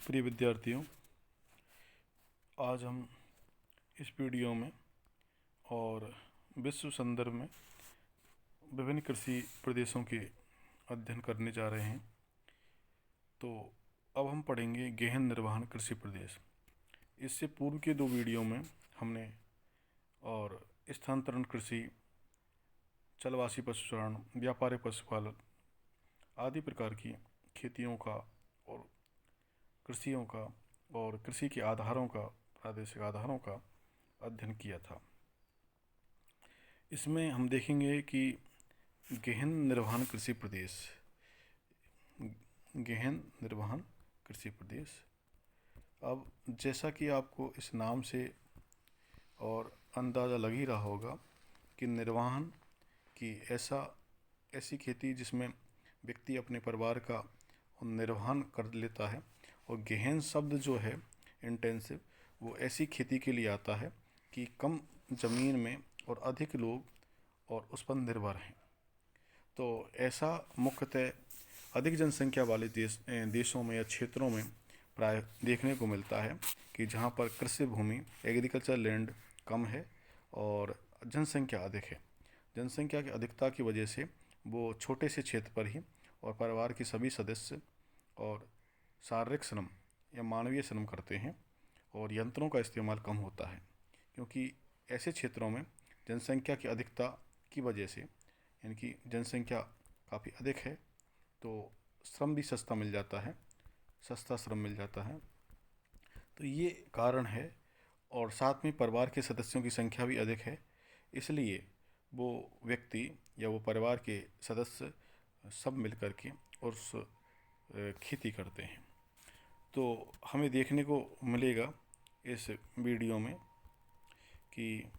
प्रिय विद्यार्थियों, आज हम इस वीडियो में और विश्व संदर्भ में विभिन्न कृषि प्रदेशों के अध्ययन करने जा रहे हैं। तो अब हम पढ़ेंगे गहन निर्वहन कृषि प्रदेश। इससे पूर्व के दो वीडियो में हमने और स्थानांतरण कृषि, चलवासी पशुचारण, व्यापारिक पशुपालन आदि प्रकार की खेतियों का और कृषियों का और कृषि के आधारों का, प्रादेशिक आधारों का अध्ययन किया था। इसमें हम देखेंगे कि गहन निर्वहन कृषि प्रदेश, गहन निर्वहन कृषि प्रदेश। अब जैसा कि आपको इस नाम से और अंदाज़ा लग ही रहा होगा कि निर्वहन की ऐसी खेती जिसमें व्यक्ति अपने परिवार का निर्वहन कर लेता है, और गहन शब्द जो है इंटेंसिव, वो ऐसी खेती के लिए आता है कि कम ज़मीन में और अधिक लोग और उस पर निर्भर हैं। तो ऐसा मुख्यतः अधिक जनसंख्या वाले देशों में या क्षेत्रों में प्राय देखने को मिलता है कि जहाँ पर कृषि भूमि, एग्रीकल्चर लैंड कम है और जनसंख्या अधिक है। जनसंख्या की अधिकता की वजह से वो छोटे से क्षेत्र पर ही और परिवार के सभी सदस्य और शारीरिक श्रम या मानवीय श्रम करते हैं और यंत्रों का इस्तेमाल कम होता है, क्योंकि ऐसे क्षेत्रों में जनसंख्या की अधिकता की वजह से, यानी कि जनसंख्या काफ़ी अधिक है, तो श्रम भी सस्ता मिल जाता है, सस्ता श्रम मिल जाता है। तो ये कारण है, और साथ में परिवार के सदस्यों की संख्या भी अधिक है, इसलिए वो व्यक्ति या वो परिवार के सदस्य सब मिल कर के और उस खेती करते हैं। तो हमें देखने को मिलेगा इस वीडियो में कि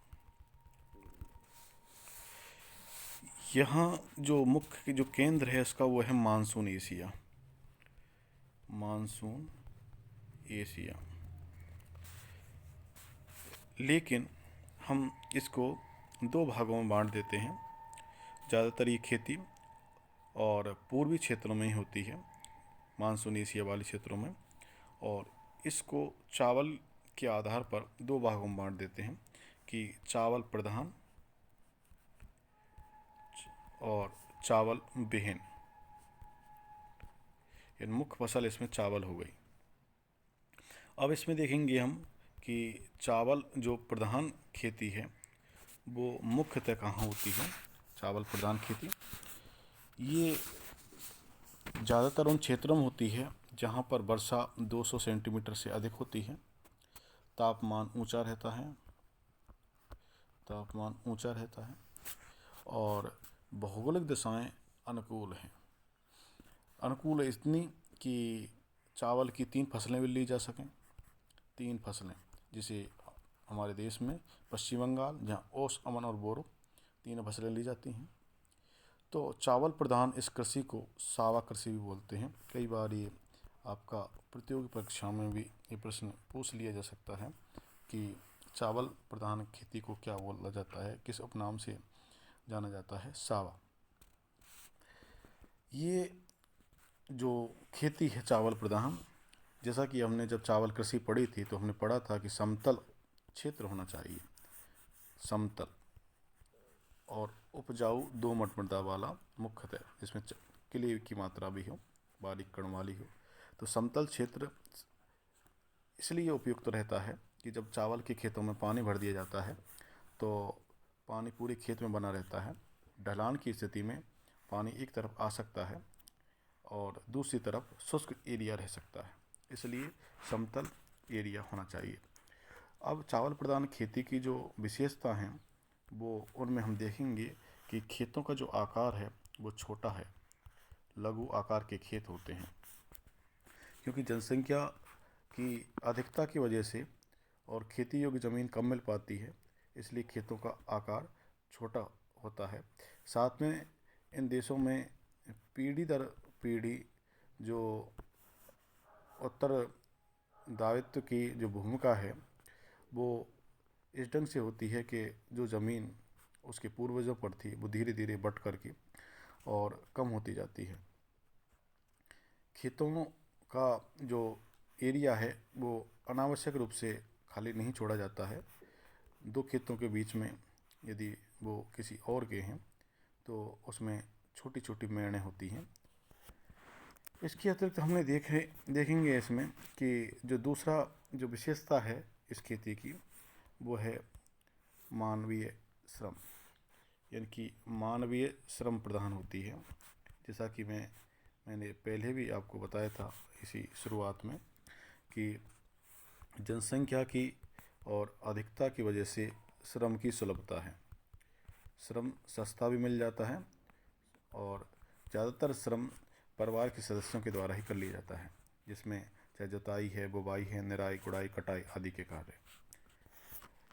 यहाँ जो मुख्य जो केंद्र है इसका वो है मानसून एशिया। मानसून एशिया, लेकिन हम इसको दो भागों में बांट देते हैं। ज़्यादातर ये खेती और पूर्वी क्षेत्रों में ही होती है, मानसून एशिया वाले क्षेत्रों में, और इसको चावल के आधार पर दो भागों में बांट देते हैं कि चावल प्रधान और चावल विहीन। यानी मुख्य फसल इसमें चावल हो गई। अब इसमें देखेंगे हम कि चावल जो प्रधान खेती है वो मुख्यतः कहाँ होती है। चावल प्रधान खेती ये ज़्यादातर उन क्षेत्रों में होती है जहाँ पर वर्षा 200 सेंटीमीटर से अधिक होती है, तापमान ऊंचा रहता है, और भौगोलिक दिशाएं अनुकूल हैं। अनुकूल इतनी कि चावल की 3 फसलें भी ली जा सकें। 3 फसलें, जिसे हमारे देश में पश्चिम बंगाल, जहाँ ओस, अमन और बोरो 3 फसलें ली जाती हैं। तो चावल प्रधान इस कृषि को सावा कृषि भी बोलते हैं। कई बार ये आपका प्रतियोगी परीक्षा में भी ये प्रश्न पूछ लिया जा सकता है कि चावल प्रधान खेती को क्या बोला जाता है, किस उपनाम से जाना जाता है। सावा। ये जो खेती है चावल प्रधान, जैसा कि हमने जब चावल कृषि पढ़ी थी तो हमने पढ़ा था कि समतल क्षेत्र होना चाहिए, समतल और उपजाऊ दोमट मृदा वाला, मुख्यतः जिसमें क्ले की मात्रा भी हो, बारीक कण वाली हो। तो समतल क्षेत्र इसलिए उपयुक्त रहता है कि जब चावल के खेतों में पानी भर दिया जाता है तो पानी पूरे खेत में बना रहता है। ढलान की स्थिति में पानी एक तरफ आ सकता है और दूसरी तरफ शुष्क एरिया रह सकता है, इसलिए समतल एरिया होना चाहिए। अब चावल प्रधान खेती की जो विशेषता हैं वो उनमें हम देखेंगे कि खेतों का जो आकार है वो छोटा है, लघु आकार के खेत होते हैं, क्योंकि जनसंख्या की अधिकता की वजह से और खेती योग्य ज़मीन कम मिल पाती है, इसलिए खेतों का आकार छोटा होता है। साथ में इन देशों में पीढ़ी दर पीढ़ी जो उत्तरदायित्व की जो भूमिका है वो इस ढंग से होती है कि जो ज़मीन उसके पूर्वजों पर थी वो धीरे धीरे बंट करके और कम होती जाती है। खेतों का जो एरिया है वो अनावश्यक रूप से खाली नहीं छोड़ा जाता है। दो खेतों के बीच में यदि वो किसी और के हैं तो उसमें छोटी छोटी मेड़ें होती हैं। इसके अतिरिक्त हमने देखेंगे इसमें कि जो दूसरा जो विशेषता है इस खेती की वो है मानवीय श्रम, यानी कि मानवीय श्रम प्रधान होती है। जैसा कि मैंने पहले भी आपको बताया था इसी शुरुआत में कि जनसंख्या की और अधिकता की वजह से श्रम की सुलभता है, श्रम सस्ता भी मिल जाता है और ज़्यादातर श्रम परिवार के सदस्यों के द्वारा ही कर लिया जाता है, जिसमें चाहे जुताई है, बुवाई है, निराई, गुड़ाई, कटाई आदि के कार्य।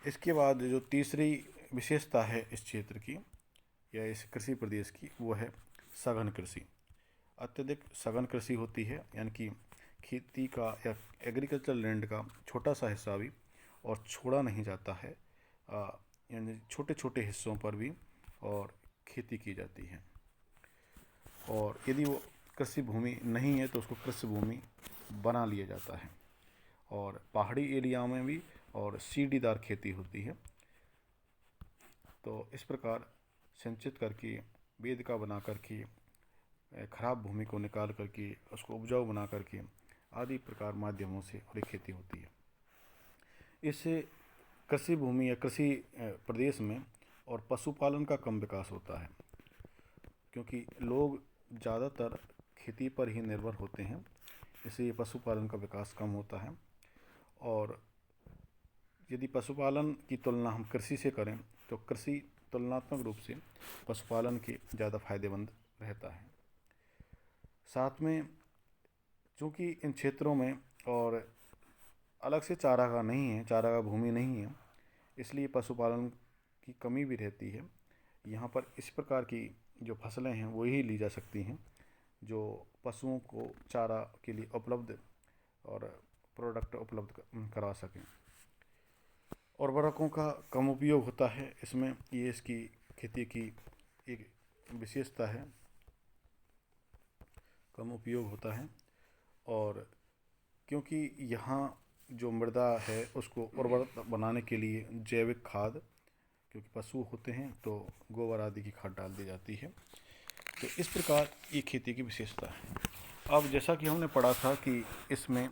इसके बाद जो तीसरी विशेषता है इस क्षेत्र की या इस कृषि प्रदेश की वो है सघन कृषि। अत्यधिक सघन कृषि होती है, यानी कि खेती का या एग्रीकल्चर लैंड का छोटा सा हिस्सा भी और छोड़ा नहीं जाता है, यानी छोटे छोटे हिस्सों पर भी और खेती की जाती है। और यदि वो कृषि भूमि नहीं है तो उसको कृषि भूमि बना लिया जाता है। और पहाड़ी एरिया में भी और सीढ़ीदार खेती होती है। तो इस प्रकार संचित करके, वेदिका बना करके, खराब भूमि को निकाल करके उसको उपजाऊ बना करके आदि प्रकार माध्यमों से और खेती होती है। इससे कृषि भूमि या कृषि प्रदेश में और पशुपालन का कम विकास होता है, क्योंकि लोग ज़्यादातर खेती पर ही निर्भर होते हैं, इसलिए पशुपालन का विकास कम होता है। और यदि पशुपालन की तुलना हम कृषि से करें तो कृषि तुलनात्मक रूप से पशुपालन के ज़्यादा फायदेमंद रहता है। साथ में चूँकि इन क्षेत्रों में और अलग से चारागाह नहीं है, चारागाह भूमि नहीं है, इसलिए पशुपालन की कमी भी रहती है। यहाँ पर इस प्रकार की जो फसलें हैं वो ही ली जा सकती हैं जो पशुओं को चारा के लिए उपलब्ध और प्रोडक्ट उपलब्ध करा सकें। उर्वरकों का कम उपयोग होता है इसमें, ये इसकी खेती की एक विशेषता है, कम उपयोग होता है। और क्योंकि यहाँ जो मृदा है उसको उर्वर बनाने के लिए जैविक खाद, क्योंकि पशु होते हैं तो गोबर आदि की खाद डाल दी जाती है। तो इस प्रकार ये खेती की विशेषता है। अब जैसा कि हमने पढ़ा था कि इसमें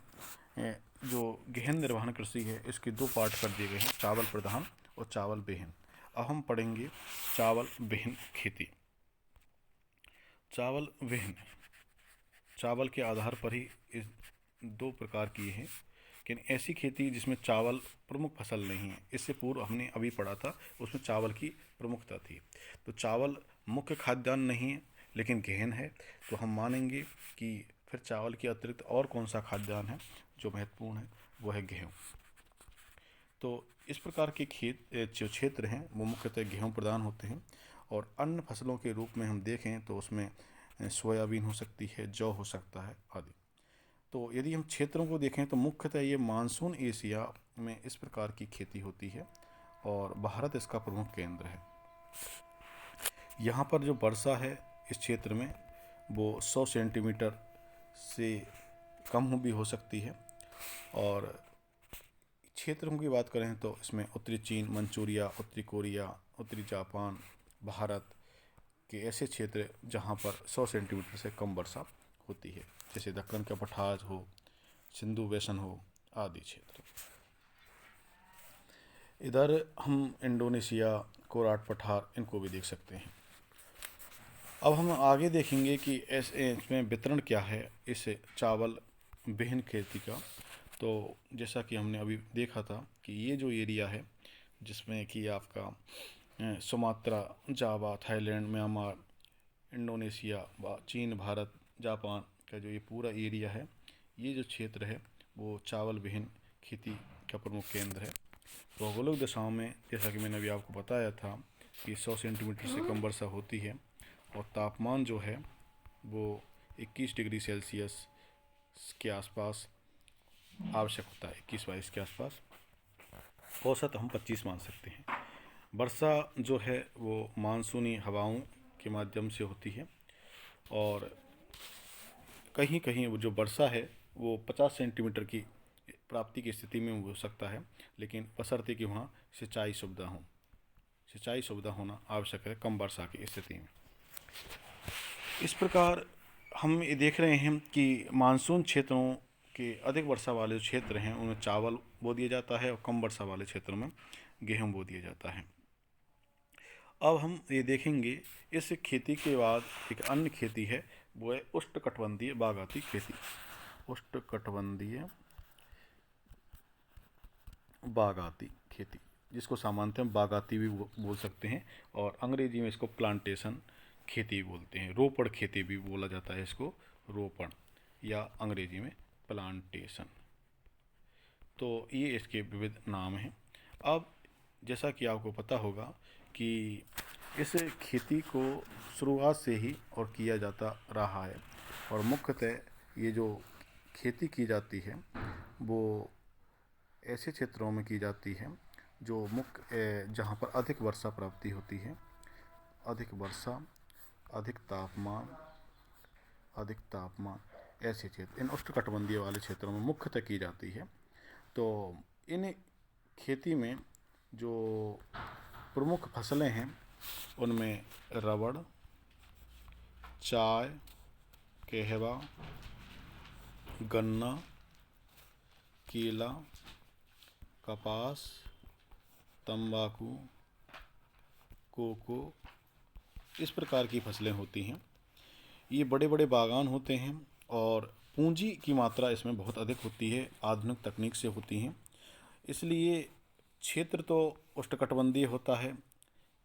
जो गहन निर्वहन कृषि है इसके दो पार्ट कर दिए गए हैं, चावल प्रधान और चावल बेहन। अब हम पढ़ेंगे चावल बेहन खेती। चावल बेहन चावल के आधार पर ही इस दो प्रकार की है, लेकिन ऐसी खेती जिसमें चावल प्रमुख फसल नहीं है। इससे पूर्व हमने अभी पढ़ा था उसमें चावल की प्रमुखता थी। तो चावल मुख्य खाद्यान्न नहीं है लेकिन गहन है, तो हम मानेंगे कि फिर चावल के अतिरिक्त और कौन सा खाद्यान्न है जो महत्वपूर्ण है, वो है गेहूँ। तो इस प्रकार के जो क्षेत्र हैं वो मुख्यतः गेहूँ प्रधान होते हैं। और अन्य फसलों के रूप में हम देखें तो उसमें सोयाबीन हो सकती है, जौ हो सकता है आदि। तो यदि हम क्षेत्रों को देखें तो मुख्यतः ये मानसून एशिया में इस प्रकार की खेती होती है और भारत इसका प्रमुख केंद्र है। यहाँ पर जो वर्षा है इस क्षेत्र में वो 100 सेंटीमीटर से कम भी हो सकती है। और क्षेत्रों की बात करें तो इसमें उत्तरी चीन, मंचूरिया, उत्तरी कोरिया, उत्तरी जापान, भारत के ऐसे क्षेत्र जहाँ पर 100 सेंटीमीटर से कम वर्षा होती है, जैसे दक्कन का पठार हो, सिंधु बेसिन हो आदि क्षेत्र। इधर हम इंडोनेशिया, कोराट पठार इनको भी देख सकते हैं। अब हम आगे देखेंगे कि इसमें वितरण क्या है इस चावल बेहन खेती का। तो जैसा कि हमने अभी देखा था कि ये जो एरिया है जिसमें कि आपका सुमात्रा, जावा, थाईलैंड, म्यांमार, इंडोनेशिया, चीन, भारत, जापान का जो ये पूरा एरिया है, ये जो क्षेत्र है वो चावल बेहन खेती का प्रमुख केंद्र है। भौगोलिक दिशाओं में जैसा कि मैंने अभी आपको बताया था कि 100 सेंटीमीटर से कम वर्षा होती है और तापमान जो है वो 21 डिग्री सेल्सियस के आसपास आवश्यक होता है, 21-22 के आसपास। औसत हम 25 मान सकते हैं। वर्षा जो है वो मानसूनी हवाओं के माध्यम से होती है और कहीं कहीं वो जो वर्षा है वो 50 सेंटीमीटर की प्राप्ति की स्थिति में हो सकता है, लेकिन बशर्ते कि वहाँ सिंचाई सुविधा हो। सिंचाई सुविधा होना आवश्यक है कम वर्षा की स्थिति में। इस प्रकार हम ये देख रहे हैं कि मानसून क्षेत्रों के अधिक वर्षा वाले क्षेत्र हैं उनमें चावल बो दिया जाता है और कम वर्षा वाले क्षेत्रों में गेहूँ बो दिया जाता है। अब हम ये देखेंगे इस खेती के बाद एक अन्य खेती है, वो है उष्णकटिबंधीय बागाती खेती। उष्णकटिबंधीय बागाती खेती, जिसको सामान्यतः बागाती भी बोल सकते हैं और अंग्रेजी में इसको प्लांटेशन खेती बोलते हैं। रोपण खेती भी बोला जाता है इसको, रोपण या अंग्रेजी में प्लांटेशन। तो ये इसके विविध नाम हैं। अब जैसा कि आपको पता होगा कि इस खेती को शुरुआत से ही और किया जाता रहा है और मुख्यतः ये जो खेती की जाती है वो ऐसे क्षेत्रों में की जाती है जो जहाँ पर अधिक वर्षा प्राप्ति होती है। अधिक वर्षा, अधिक तापमान ऐसे क्षेत्र इन उष्णकटिबंधीय वाले क्षेत्रों में मुख्यतः की जाती है। तो इन खेती में जो प्रमुख फसलें हैं उनमें रबड़, चाय, कहवा, गन्ना, केला, कपास, तंबाकू, कोको, इस प्रकार की फसलें होती हैं। ये बड़े बड़े बागान होते हैं और पूंजी की मात्रा इसमें बहुत अधिक होती है, आधुनिक तकनीक से होती हैं। इसलिए क्षेत्र तो उष्णकटिबंधीय होता है,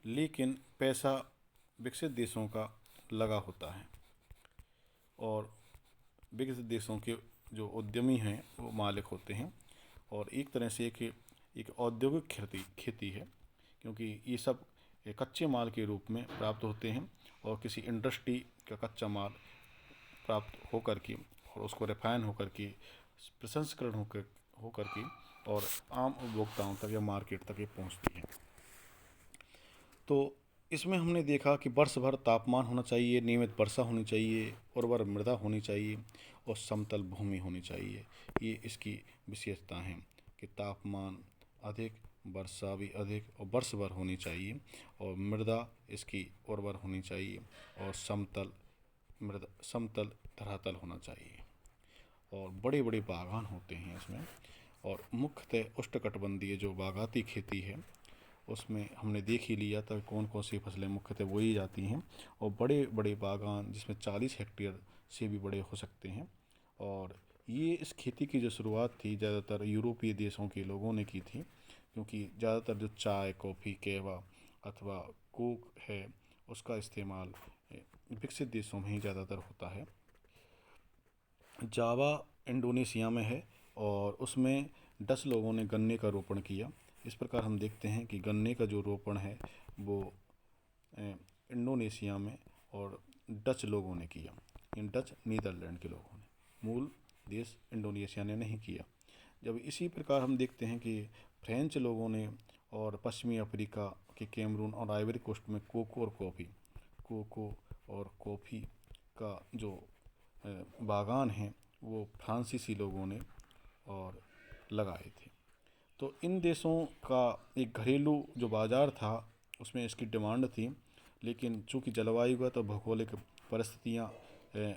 लेकिन पैसा विकसित देशों का लगा होता है और विकसित देशों के जो उद्यमी हैं वो मालिक होते हैं और एक तरह से एक औद्योगिक खेती है, क्योंकि ये सब कच्चे माल के रूप में प्राप्त होते हैं और किसी इंडस्ट्री का कच्चा माल प्राप्त होकर के और उसको रिफाइन होकर के प्रसंस्करण होकर के और आम उपभोक्ताओं तक या मार्केट तक ये पहुंचती है। तो इसमें हमने देखा कि वर्ष भर तापमान होना चाहिए, नियमित वर्षा होनी चाहिए, उर्वर मृदा होनी चाहिए और समतल भूमि होनी चाहिए। ये इसकी विशेषता हैं कि तापमान अधिक, वर्षा भी अधिक और वर्ष भर होनी चाहिए और मृदा इसकी उर्वर होनी चाहिए और समतल धरातल होना चाहिए और बड़े बड़े बागान होते हैं इसमें। और मुख्यतः उष्णकटिबंधीय जो बागाती खेती है उसमें हमने देख ही लिया था कौन कौन सी फसलें मुख्यतः बोई जाती हैं और बड़े बड़े बागान जिसमें 40 हेक्टेयर से भी बड़े हो सकते हैं। और ये इस खेती की जो शुरुआत थी ज़्यादातर यूरोपीय देशों के लोगों ने की थी, क्योंकि ज़्यादातर जो चाय, कॉफ़ी, कहवा अथवा कोक है उसका इस्तेमाल विकसित देशों में ही ज़्यादातर होता है। जावा इंडोनेशिया में है और उसमें 10 लोगों ने गन्ने का रोपण किया। इस प्रकार हम देखते हैं कि गन्ने का जो रोपण है वो इंडोनेशिया में और डच लोगों ने किया। इन डच नीदरलैंड के लोगों ने, मूल देश इंडोनेशिया ने नहीं किया। जब इसी प्रकार हम देखते हैं कि फ्रेंच लोगों ने और पश्चिमी अफ्रीका के कैमरून और आइवरी कोस्ट में कोको और कॉफ़ी का जो बागान हैं वो फ्रांसीसी लोगों ने और लगाए थे। तो इन देशों का एक घरेलू जो बाज़ार था उसमें इसकी डिमांड थी, लेकिन चूँकि जलवायुगत और भौगोलिक परिस्थितियाँ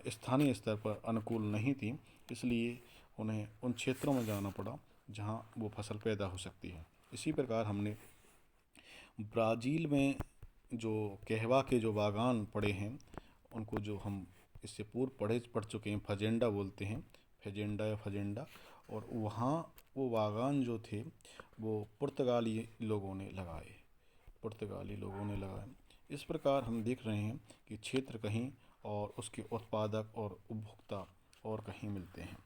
स्थानीय स्तर पर अनुकूल नहीं थी, इसलिए उन्हें उन क्षेत्रों में जाना पड़ा जहाँ वो फसल पैदा हो सकती है। इसी प्रकार हमने ब्राज़ील में जो कहवा के जो बागान पड़े हैं उनको जो हम इससे पूर्व पढ़ चुके हैं, फजेंडा बोलते हैं, फेजेंडा या फजेंडा, और वहाँ वो बागान जो थे वो पुर्तगाली लोगों ने लगाए। इस प्रकार हम देख रहे हैं कि क्षेत्र कहीं और उसके उत्पादक और उपभोक्ता और कहीं मिलते हैं।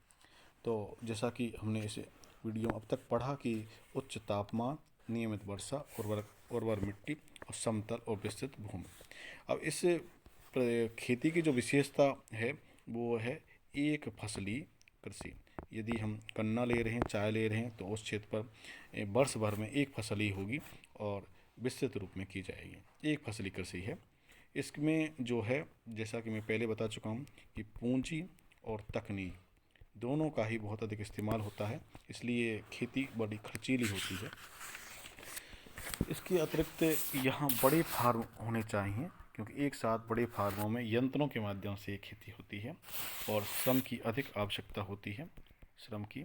तो जैसा कि हमने इसे वीडियो अब तक पढ़ा कि उच्च तापमान, नियमित वर्षा, उर्वर मिट्टी और समतल और विस्तृत भूमि। अब इस खेती की जो विशेषता है वो है एक फसली कृषि। यदि हम गन्ना ले रहे हैं, चाय ले रहे हैं, तो उस क्षेत्र पर वर्ष भर में एक फसल ही होगी और विस्तृत रूप में की जाएगी। एक फसली कृषि है। इसमें जो है, जैसा कि मैं पहले बता चुका हूँ कि पूंजी और तकनीक दोनों का ही बहुत अधिक इस्तेमाल होता है, इसलिए खेती बड़ी खर्चीली होती है। इसके अतिरिक्त यहाँ बड़े फार्म होने चाहिए, क्योंकि एक साथ बड़े फार्मों में यंत्रों के माध्यम से खेती होती है और श्रम की अधिक आवश्यकता होती है, श्रम की,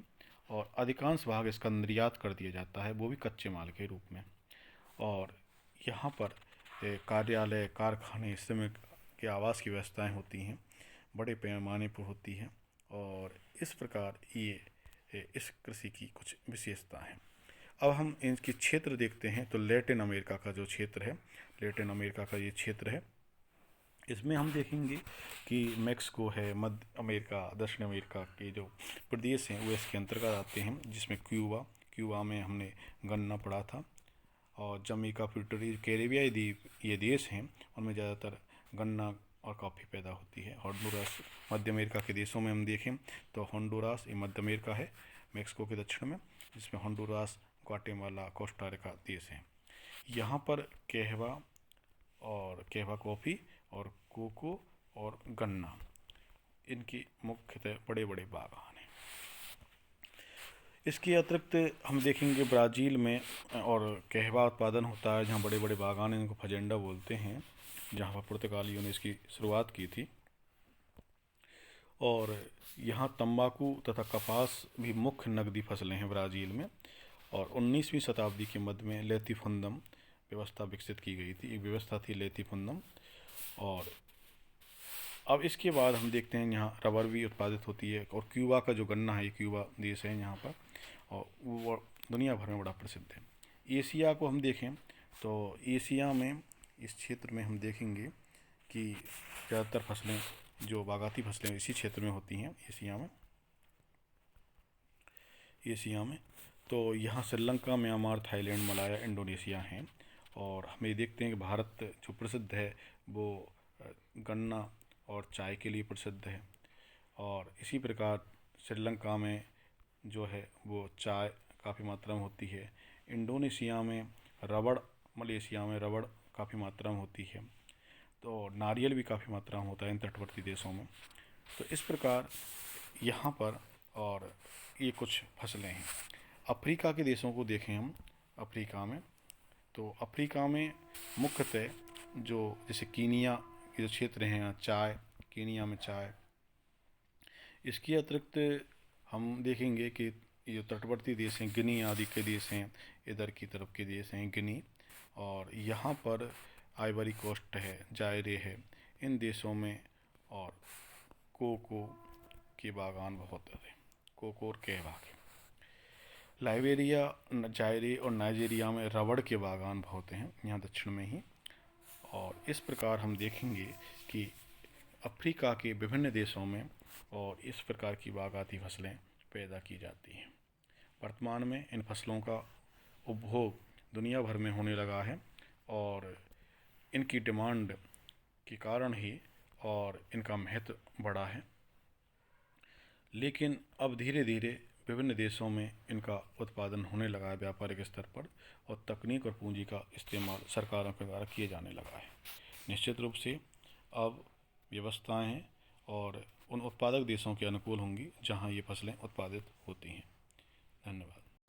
और अधिकांश भाग इसका निर्यात कर दिया जाता है, वो भी कच्चे माल के रूप में। और यहाँ पर कार्यालय, कारखाने, श्रमिक के आवास की व्यवस्थाएं होती हैं, बड़े पैमाने पर होती हैं, और इस प्रकार ये इस कृषि की कुछ विशेषता हैं। अब हम इनके क्षेत्र देखते हैं, तो लैटिन अमेरिका का जो क्षेत्र है, लैटिन अमेरिका का ये क्षेत्र है, इसमें हम देखेंगे कि मेक्सिको है, मध्य अमेरिका, दक्षिण अमेरिका के जो प्रदेश हैं वो इसके अंतर्गत आते हैं, जिसमें क्यूबा में हमने गन्ना पढ़ा था, और जमैका, पुर्टो रिको, कैरेबियाई द्वीप, ये देश हैं, उनमें ज़्यादातर गन्ना और कॉफ़ी पैदा होती है। होंडुरास, मध्य अमेरिका के देशों में हम देखें तो होंडुरास ये मध्य अमेरिका है, मेक्सिको के दक्षिण में, जिसमें होंडुरास, ग्वाटेमाला, कोस्टा रिका देश हैं। यहाँ पर कहवा कॉफ़ी और कोको और गन्ना, इनकी मुख्यतः बड़े बड़े बागान हैं। इसके अतिरिक्त हम देखेंगे ब्राज़ील में और कहवा उत्पादन होता है, जहाँ बड़े बड़े बागान हैं, इनको फजेंडा बोलते हैं, जहाँ पर पुर्तगालियों ने इसकी शुरुआत की थी। और यहाँ तंबाकू तथा कपास भी मुख्य नकदी फसलें हैं ब्राज़ील में। और 19वीं शताब्दी के मध्य में लेतिफुंदम व्यवस्था विकसित की गई थी, एक व्यवस्था थी लेतिफुंदम। और अब इसके बाद हम देखते हैं यहाँ रबर भी उत्पादित होती है, और क्यूबा का जो गन्ना है, क्यूबा देश है यहाँ पर, और वो दुनिया भर में बड़ा प्रसिद्ध है। एशिया को हम देखें तो एशिया में, इस क्षेत्र में हम देखेंगे कि ज़्यादातर फसलें, जो बागाती फसलें इसी क्षेत्र में होती हैं एशिया में। तो यहाँ Sri Lanka, Myanmar, Thailand, Malaya, Indonesia हैं। और हम ये देखते हैं कि भारत जो प्रसिद्ध है वो गन्ना और चाय के लिए प्रसिद्ध है, और इसी प्रकार श्रीलंका में जो है वो चाय काफ़ी मात्रा में होती है। इंडोनेशिया में रबड़, मलेशिया में रबड़ काफ़ी मात्रा में होती है, तो नारियल भी काफ़ी मात्रा में होता है इन तटवर्ती देशों में। तो इस प्रकार यहाँ पर, और ये कुछ फसलें हैं। अफ्रीका के देशों को देखें हम, अफ्रीका में, तो अफ्रीका में मुख्यतः जो जैसे कीनिया के जो क्षेत्र हैं, चाय, कीनिया में चाय। इसके अतिरिक्त हम देखेंगे कि ये जो तटवर्ती देश हैं, गिनी आदि के देश हैं, इधर की तरफ के देश हैं गिनी, और यहाँ पर आइवरी कोस्ट है, जायरे है, इन देशों में। और कोको के बागान बहुत हैं, कोको और कहवा के। लाइबेरिया, जायरे और नाइजीरिया में रबड़ के बागान बहुत हैं, यहाँ दक्षिण में ही। और इस प्रकार हम देखेंगे कि अफ्रीका के विभिन्न देशों में और इस प्रकार की बागाती फसलें पैदा की जाती हैं। वर्तमान में इन फसलों का उपभोग दुनिया भर में होने लगा है, और इनकी डिमांड के कारण ही और इनका महत्व बढ़ा है। लेकिन अब धीरे धीरे विभिन्न देशों में इनका उत्पादन होने लगा है व्यापारिक स्तर पर, और तकनीक और पूंजी का इस्तेमाल सरकारों के द्वारा किए जाने लगा है। निश्चित रूप से अब व्यवस्थाएं और उन उत्पादक देशों के अनुकूल होंगी जहां ये फसलें उत्पादित होती हैं। धन्यवाद।